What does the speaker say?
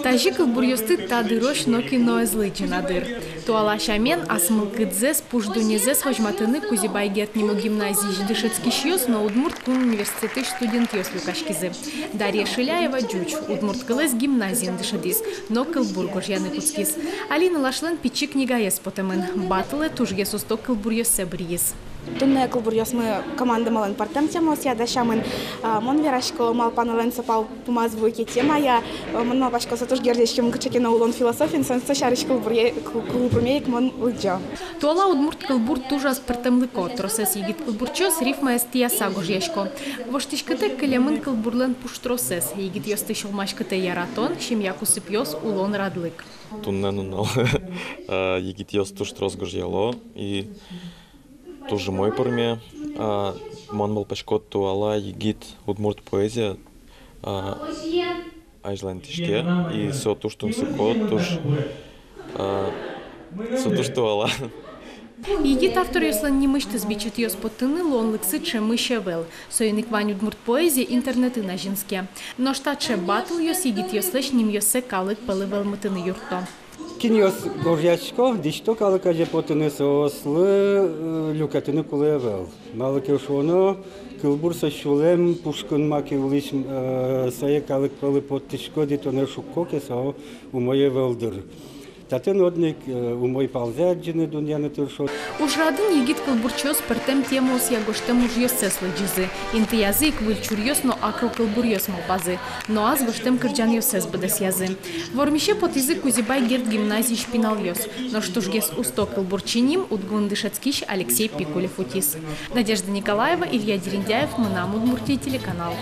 Тажи кылбурьёсты тадырош но кино злычинадыр. Туалашамен асмылкыдзес пуждунезес хожматыны Кузибайгертнему гимназии дышецкишьёс, но Удмурткун университеты студент ёс Люкашкизы. Дарья Шиляева джуч Удмурткылес гимназиен дышедис, но кылбургош яны куцкис. Алина Лашлен пичи книга ес потемын. Батлы тужгес усток кылбурьёс себриес. Тунне кылбурьёс мы команда малын партам темос я дашамын мон верашко мал панелен сапал пумазвуйки тема я мон мапашко сатуш гердешким кычекена улон философин сонца шарыш кылбурмейк мон уджа. Туала Удмурт кылбур тужас партамлыко тросес егит кылбурчос рифма эстия сагожешко. Воштишкыте кылемын кылбурлен пуштросес егит ёсты шылмашкыте яратон шимья кусыпьёс улон радлык. Тунне нунал егит ёс туштрос гожьяло и тоже мой порме, мон был пешкот туала егит Удмурт поэзия, айжлантишке и все то, что сукот, тоже все то, что туала. Егит автор ёслан не мышты сбичат ёс потыны лон лыксы че мышевел. Союник вань Удмурт поэзия интернеты на женске. Но штатше батл ёс егит ёслэш ним ёсе калык пылывел мытыны юрто. Киньос горячко, дичто калыка же потыны сослы люкатыны кулевел. Малыки шоно кылбур сашулем пушкын маки улиш сае калык пылы поттишко дитоне шукко кесао умое велдыр. Татын одник умой палзаджины дуньяны туршот. Уж радын егит кылбурчос пертем темос ягоштем уж ёс сеслы джизы. Инты язык выльчур ёс, но акро кылбур ёс молбазы. Но аз гоштем кырджан ёс сес быдас язы. Вормище под язык Кузибайгерт гимназии шпинал ёс. Но что ж гес усто кылбурчиним Удгун Дышецкиш Алексей Пикулев утис. Надежда Николаева, Илья Дерендяев, Мынам Удмуртия, телеканал.